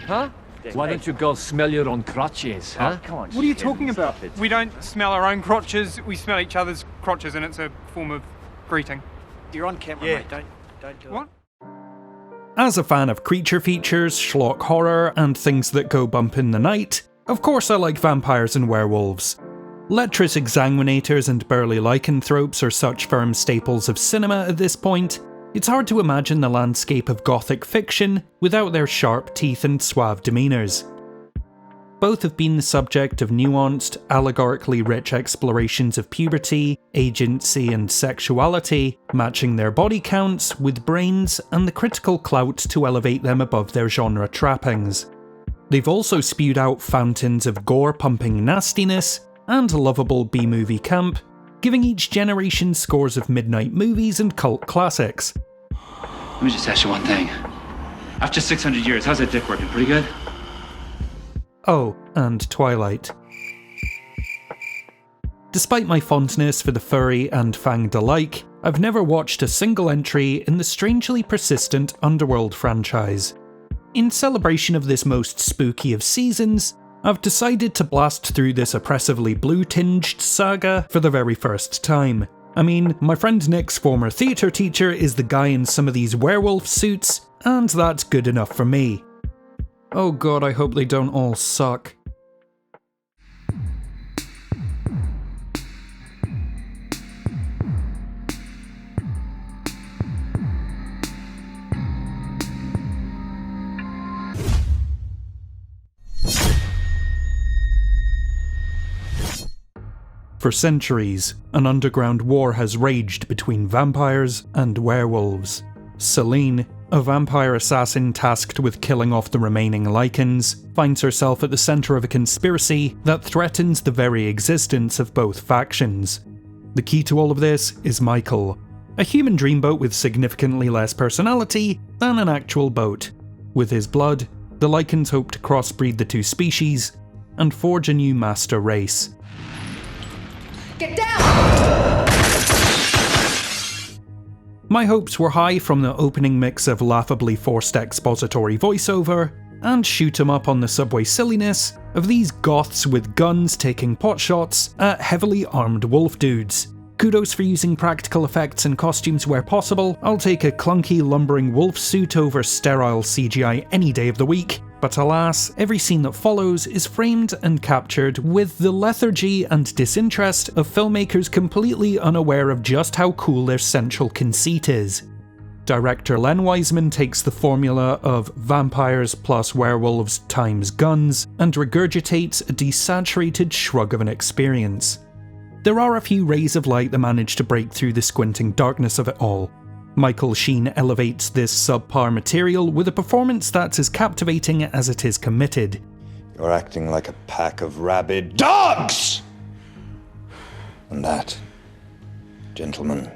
Huh? Why don't you go smell your own crotches, huh? Come on, What are you talking about? We don't smell our own crotches, we smell each other's crotches, and it's a form of greeting. You're on camera, Yeah. mate. Don't do What? As a fan of creature features, schlock horror, and things that go bump in the night, of course I like vampires and werewolves. Lecherous exsanguinators and burly lycanthropes are such firm staples of cinema at this point, it's hard to imagine the landscape of gothic fiction without their sharp teeth and suave demeanours. Both have been the subject of nuanced, allegorically rich explorations of puberty, agency and sexuality, matching their body counts with brains and the critical clout to elevate them above their genre trappings. They've also spewed out fountains of gore-pumping nastiness and lovable B-movie camp, giving each generation scores of midnight movies and cult classics. Let me just ask you one thing. After 600 years, how's that dick working? Pretty good? Oh, and Twilight. Despite my fondness for the furry and fanged alike, I've never watched a single entry in the strangely persistent Underworld franchise. In celebration of this most spooky of seasons, I've decided to blast through this oppressively blue-tinged saga for the very first time. I mean, my friend Nick's former theatre teacher is the guy in some of these werewolf suits, and that's good enough for me. Oh god, I hope they don't all suck. For centuries, an underground war has raged between vampires and werewolves. Selene, a vampire assassin tasked with killing off the remaining Likens, finds herself at the centre of a conspiracy that threatens the very existence of both factions. The key to all of this is Michael, a human dreamboat with significantly less personality than an actual boat. With his blood, the Likens hope to crossbreed the two species and forge a new master race. Get down! My hopes were high from the opening mix of laughably forced expository voiceover, and shoot 'em up on the subway silliness of these goths with guns taking potshots at heavily armed wolf dudes. Kudos for using practical effects and costumes where possible. I'll take a clunky lumbering wolf suit over sterile CGI any day of the week, but alas, every scene that follows is framed and captured with the lethargy and disinterest of filmmakers completely unaware of just how cool their central conceit is. Director Len Wiseman takes the formula of vampires plus werewolves times guns and regurgitates a desaturated shrug of an experience. There are a few rays of light that manage to break through the squinting darkness of it all. Michael Sheen elevates this subpar material with a performance that's as captivating as it is committed. You're acting like a pack of rabid dogs! And that, gentlemen,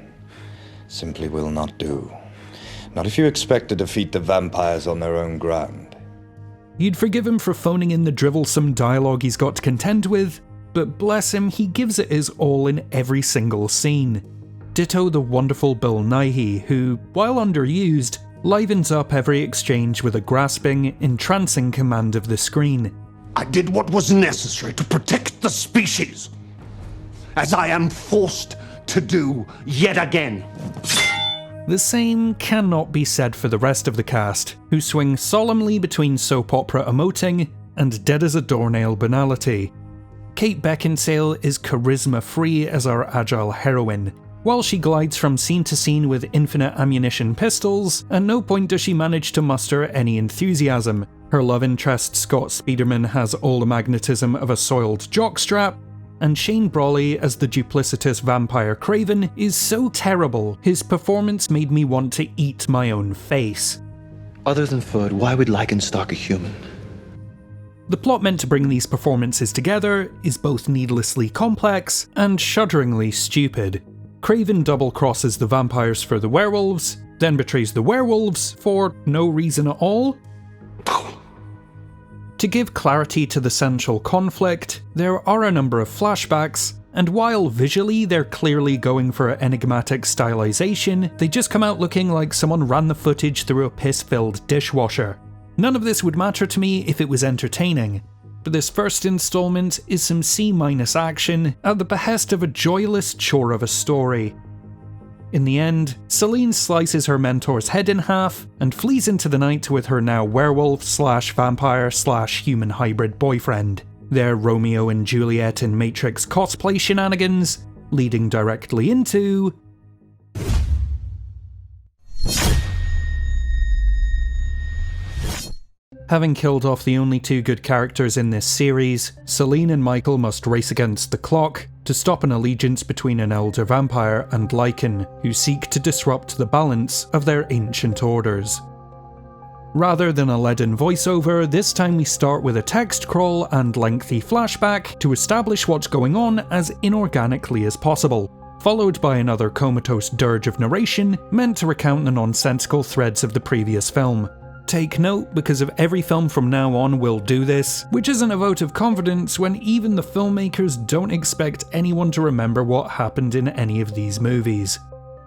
simply will not do. Not if you expect to defeat the vampires on their own ground. You'd forgive him for phoning in the dribblesome dialogue he's got to contend with, but bless him, he gives it his all in every single scene. Ditto the wonderful Bill Nighy, who, while underused, livens up every exchange with a grasping, entrancing command of the screen. I did what was necessary to protect the species, as I am forced to do yet again. The same cannot be said for the rest of the cast, who swing solemnly between soap opera emoting and dead as a doornail banality. Kate Beckinsale is charisma-free as our agile heroine. While she glides from scene to scene with infinite ammunition pistols, at no point does she manage to muster any enthusiasm. Her love interest Scott Speederman has all the magnetism of a soiled jockstrap, and Shane Brawley as the duplicitous vampire Craven is so terrible, his performance made me want to eat my own face. Other than food, why would Likens stalk a human? The plot meant to bring these performances together is both needlessly complex and shudderingly stupid. Craven double-crosses the vampires for the werewolves, then betrays the werewolves for no reason at all. To give clarity to the central conflict, there are a number of flashbacks, and while visually they're clearly going for enigmatic stylization, they just come out looking like someone ran the footage through a piss-filled dishwasher. None of this would matter to me if it was entertaining, but this first installment is some C- action at the behest of a joyless chore of a story. In the end, Celine slices her mentor's head in half and flees into the night with her now werewolf/vampire/human hybrid boyfriend. Their Romeo and Juliet in Matrix cosplay shenanigans, leading directly into... Having killed off the only two good characters in this series, Celine and Michael must race against the clock to stop an allegiance between an elder vampire and Liken, who seek to disrupt the balance of their ancient orders. Rather than a leaden voiceover, this time we start with a text crawl and lengthy flashback to establish what's going on as inorganically as possible, followed by another comatose dirge of narration meant to recount the nonsensical threads of the previous film. Take note, because of every film from now on will do this, which isn't a vote of confidence when even the filmmakers don't expect anyone to remember what happened in any of these movies.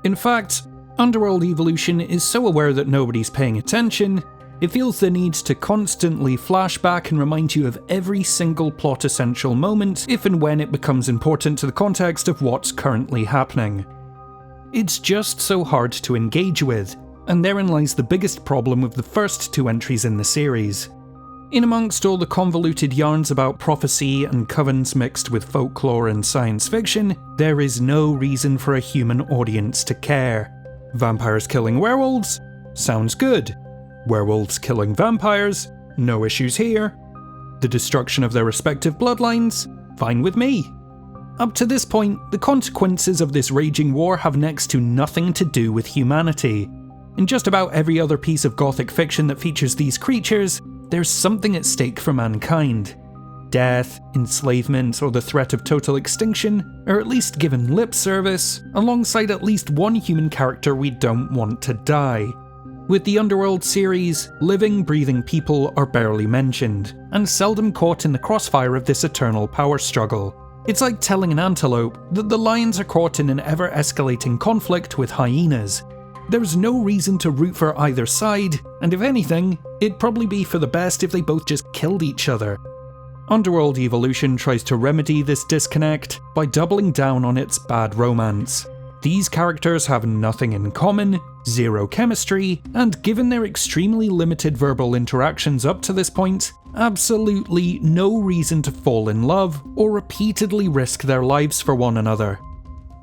In fact, Underworld Evolution is so aware that nobody's paying attention, it feels the need to constantly flash back and remind you of every single plot essential moment if and when it becomes important to the context of what's currently happening. It's just so hard to engage with, and therein lies the biggest problem with the first two entries in the series. In amongst all the convoluted yarns about prophecy and covens mixed with folklore and science fiction, there is no reason for a human audience to care. Vampires killing werewolves? Sounds good. Werewolves killing vampires? No issues here. The destruction of their respective bloodlines? Fine with me. Up to this point, the consequences of this raging war have next to nothing to do with humanity. In just about every other piece of gothic fiction that features these creatures, there's something at stake for mankind. Death, enslavement, or the threat of total extinction are at least given lip service, alongside at least one human character we don't want to die. With the Underworld series, living, breathing people are barely mentioned, and seldom caught in the crossfire of this eternal power struggle. It's like telling an antelope that the lions are caught in an ever-escalating conflict with hyenas. There's no reason to root for either side, and if anything, it'd probably be for the best if they both just killed each other. Underworld Evolution tries to remedy this disconnect by doubling down on its bad romance. These characters have nothing in common, zero chemistry, and given their extremely limited verbal interactions up to this point, absolutely no reason to fall in love or repeatedly risk their lives for one another.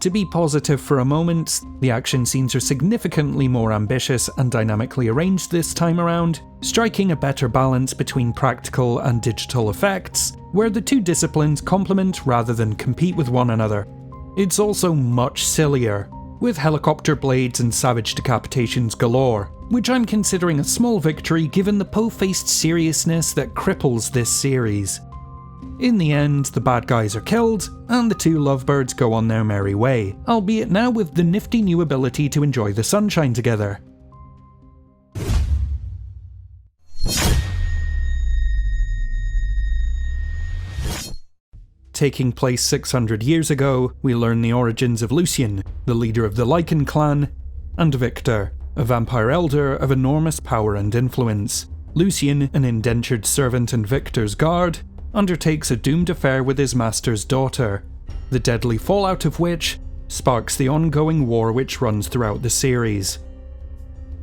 To be positive for a moment, the action scenes are significantly more ambitious and dynamically arranged this time around, striking a better balance between practical and digital effects, where the two disciplines complement rather than compete with one another. It's also much sillier, with helicopter blades and savage decapitations galore, which I'm considering a small victory given the po-faced seriousness that cripples this series. In the end, the bad guys are killed, and the two lovebirds go on their merry way, albeit now with the nifty new ability to enjoy the sunshine together. Taking place 600 years ago, we learn the origins of Lucien, the leader of the Liken clan, and Victor, a vampire elder of enormous power and influence. Lucien, an indentured servant and Victor's guard, undertakes a doomed affair with his master's daughter, the deadly fallout of which sparks the ongoing war which runs throughout the series.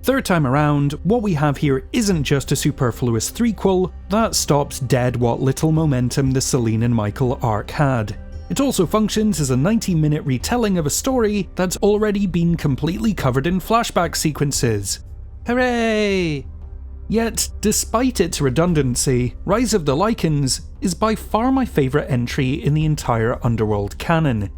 Third time around, what we have here isn't just a superfluous threequel that stops dead what little momentum the Celine and Michael arc had. It also functions as a 90-minute retelling of a story that's already been completely covered in flashback sequences. Hooray! Yet, despite its redundancy, Rise of the Likens is by far my favourite entry in the entire Underworld canon.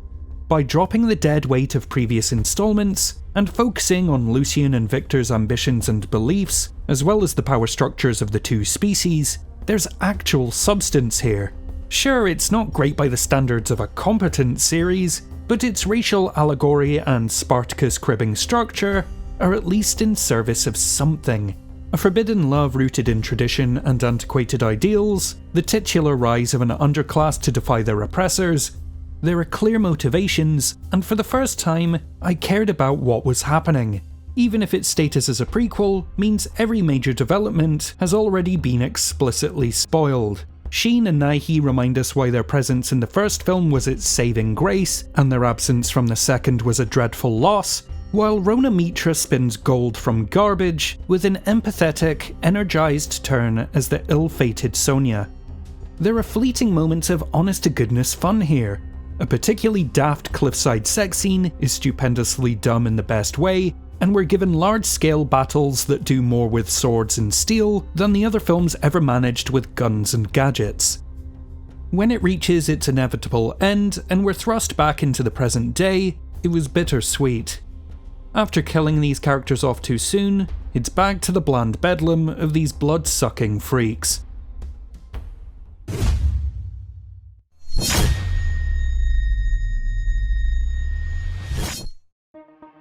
By dropping the dead weight of previous installments, and focusing on Lucien and Victor's ambitions and beliefs, as well as the power structures of the two species, there's actual substance here. Sure, it's not great by the standards of a competent series, but its racial allegory and Spartacus cribbing structure are at least in service of something. A forbidden love rooted in tradition and antiquated ideals, the titular rise of an underclass to defy their oppressors. There are clear motivations, and for the first time, I cared about what was happening. even if its status as a prequel means every major development has already been explicitly spoiled. Sheen and Naihi remind us why their presence in the first film was its saving grace, and their absence from the second was a dreadful loss, while Rona Mitra spins gold from garbage with an empathetic, energized turn as the ill-fated Sonia. There are fleeting moments of honest-to-goodness fun here. A particularly daft cliffside sex scene is stupendously dumb in the best way, and we're given large-scale battles that do more with swords and steel than the other films ever managed with guns and gadgets. When it reaches its inevitable end and we're thrust back into the present day, it was bittersweet. After killing these characters off too soon, it's back to the bland bedlam of these blood-sucking freaks.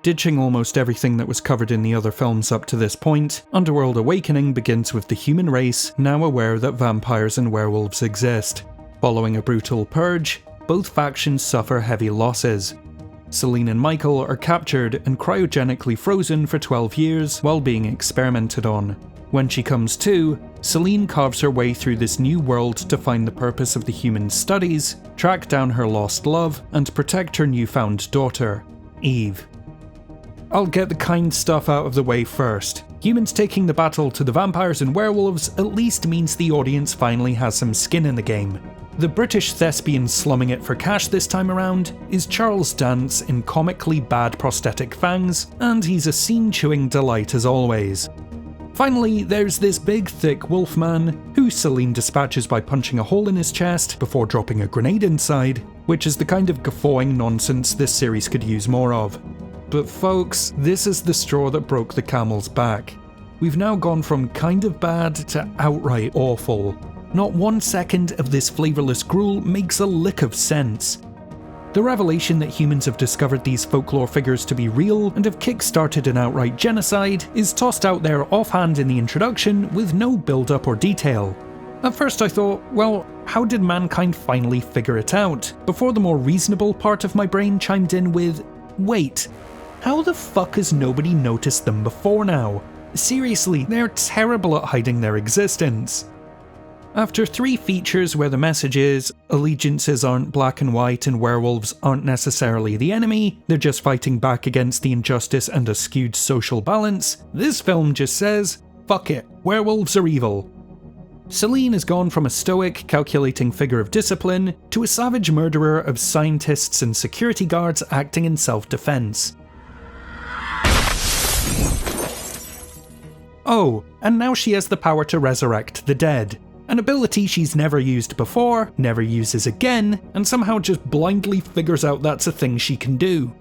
Ditching almost everything that was covered in the other films up to this point, Underworld Awakening begins with the human race now aware that vampires and werewolves exist. Following a brutal purge, both factions suffer heavy losses. Celine and Michael are captured and cryogenically frozen for 12 years while being experimented on. When she comes to, Celine carves her way through this new world to find the purpose of the human studies, track down her lost love, and protect her newfound daughter, Eve. I'll get the kind stuff out of the way first. Humans taking the battle to the vampires and werewolves at least means the audience finally has some skin in the game. The British thespian slumming it for cash this time around is Charles Dance in comically bad prosthetic fangs, and he's a scene-chewing delight as always. Finally, there's this big, thick wolfman, who Celine dispatches by punching a hole in his chest before dropping a grenade inside, which is the kind of guffawing nonsense this series could use more of. But folks, this is the straw that broke the camel's back. We've now gone from kind of bad to outright awful. Not 1 second of this flavourless gruel makes a lick of sense. The revelation that humans have discovered these folklore figures to be real and have kick-started an outright genocide is tossed out there offhand in the introduction with no build-up or detail. At first I thought, well, how did mankind finally figure it out? Before the more reasonable part of my brain chimed in with, wait, how the fuck has nobody noticed them before now? Seriously, they're terrible at hiding their existence. After 3 features where the message is, allegiances aren't black and white and werewolves aren't necessarily the enemy, they're just fighting back against the injustice and a skewed social balance, this film just says, fuck it, werewolves are evil. Celine has gone from a stoic, calculating figure of discipline to a savage murderer of scientists and security guards acting in self-defense. Oh, and now she has the power to resurrect the dead. An ability she's never used before, never uses again, and somehow just blindly figures out that's a thing she can do.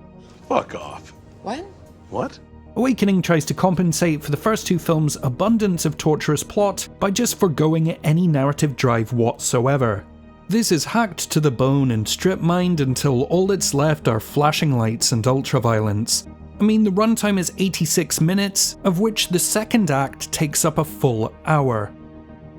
Fuck off. What? What? Awakening tries to compensate for the first 2 films' abundance of torturous plot by just forgoing any narrative drive whatsoever. This is hacked to the bone and strip-mined until all that's left are flashing lights and ultraviolence. I mean, the runtime is 86 minutes, of which the second act takes up a full hour.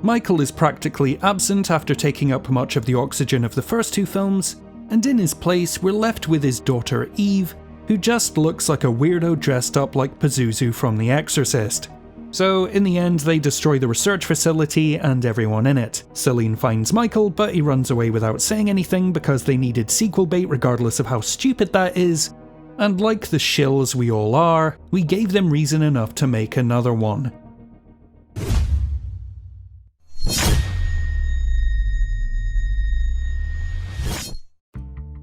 Michael is practically absent after taking up much of the oxygen of the first 2 films, and in his place we're left with his daughter Eve, who just looks like a weirdo dressed up like Pazuzu from The Exorcist. So in the end they destroy the research facility and everyone in it. Celine finds Michael, but he runs away without saying anything because they needed sequel bait regardless of how stupid that is, and like the shills we all are, we gave them reason enough to make another one.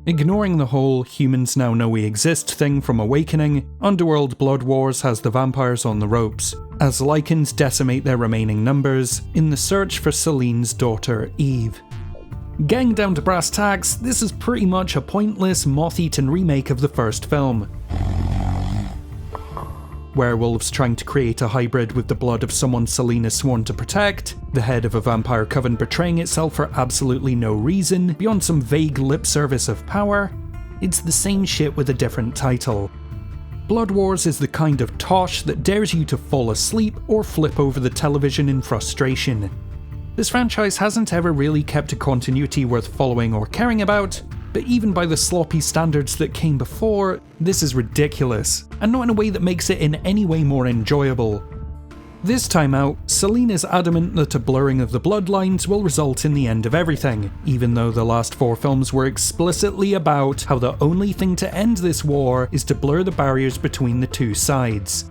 Ignoring the whole humans now know we exist thing from Awakening, Underworld Blood Wars has the vampires on the ropes, as Likens decimate their remaining numbers in the search for Celine's daughter Eve. Getting down to brass tacks, this is pretty much a pointless, moth-eaten remake of the first film. Werewolves trying to create a hybrid with the blood of someone Celine is sworn to protect, the head of a vampire coven betraying itself for absolutely no reason, beyond some vague lip service of power. It's the same shit with a different title. Blood Wars is the kind of tosh that dares you to fall asleep or flip over the television in frustration. This franchise hasn't ever really kept a continuity worth following or caring about, but even by the sloppy standards that came before, this is ridiculous, and not in a way that makes it in any way more enjoyable. This time out, Celine is adamant that a blurring of the bloodlines will result in the end of everything, even though the last 4 films were explicitly about how the only thing to end this war is to blur the barriers between the two sides.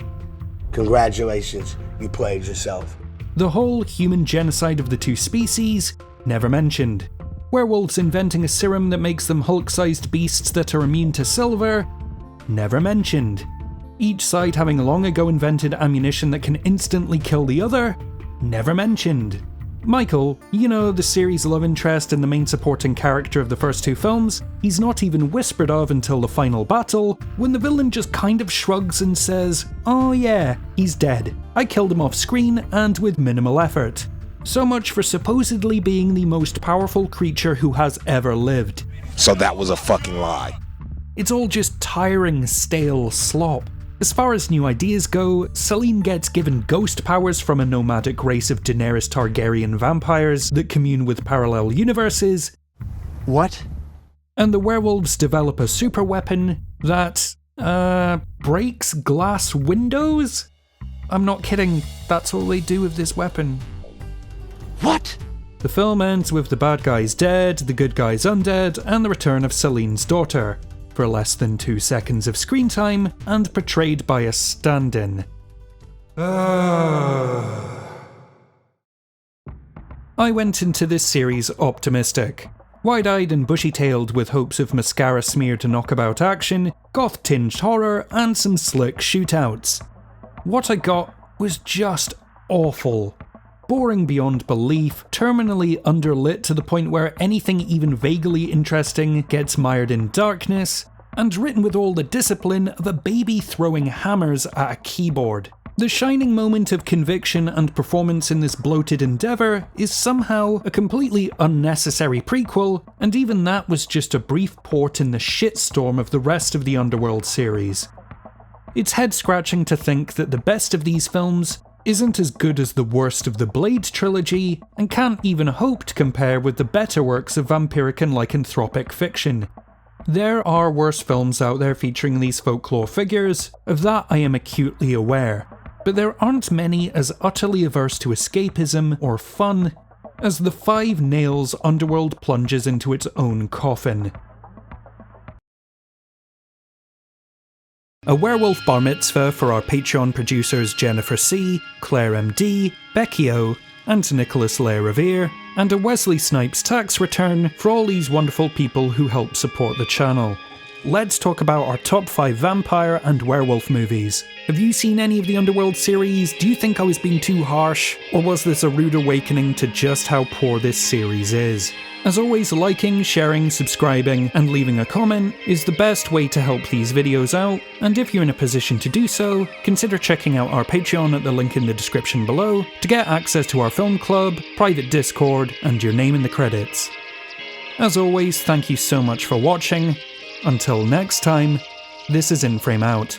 Congratulations, you played yourself. The whole human genocide of the two species, never mentioned. Werewolves inventing a serum that makes them Hulk-sized beasts that are immune to silver, never mentioned. Each side having long ago invented ammunition that can instantly kill the other, never mentioned. Michael, you know, the series' love interest and the main supporting character of the first 2 films, he's not even whispered of until the final battle, when the villain just kind of shrugs and says, "Oh yeah, he's dead. I killed him off screen and with minimal effort." So much for supposedly being the most powerful creature who has ever lived. So that was a fucking lie. It's all just tiring, stale slop. As far as new ideas go, Celine gets given ghost powers from a nomadic race of Daenerys Targaryen vampires that commune with parallel universes. What? And the werewolves develop a super weapon that, breaks glass windows? I'm not kidding, that's all they do with this weapon. What? The film ends with the bad guys dead, the good guys undead, and the return of Celine's daughter, for less than 2 seconds of screen time, and portrayed by a stand-in. I went into this series optimistic. Wide-eyed and bushy-tailed with hopes of mascara-smeared knockabout action, goth-tinged horror, and some slick shootouts. What I got was just awful. Boring beyond belief, terminally underlit to the point where anything even vaguely interesting gets mired in darkness, and written with all the discipline of a baby throwing hammers at a keyboard. The shining moment of conviction and performance in this bloated endeavour is somehow a completely unnecessary prequel, and even that was just a brief port in the shitstorm of the rest of the Underworld series. It's head-scratching to think that the best of these films isn't as good as the worst of the Blade trilogy, and can't even hope to compare with the better works of vampiric and lycanthropic fiction. There are worse films out there featuring these folklore figures, of that I am acutely aware, but there aren't many as utterly averse to escapism or fun as the 5 nails Underworld plunges into its own coffin. A werewolf bar mitzvah for our Patreon producers Jennifer C, Claire MD, Becky O, and Nicholas Leigh Revere, and a Wesley Snipes tax return for all these wonderful people who help support the channel. Let's talk about our top 5 vampire and werewolf movies. Have you seen any of the Underworld series? Do you think I was being too harsh? Or was this a rude awakening to just how poor this series is? As always, liking, sharing, subscribing, and leaving a comment is the best way to help these videos out, and if you're in a position to do so, consider checking out our Patreon at the link in the description below to get access to our film club, private Discord, and your name in the credits. As always, thank you so much for watching. Until next time, this is InFrame out.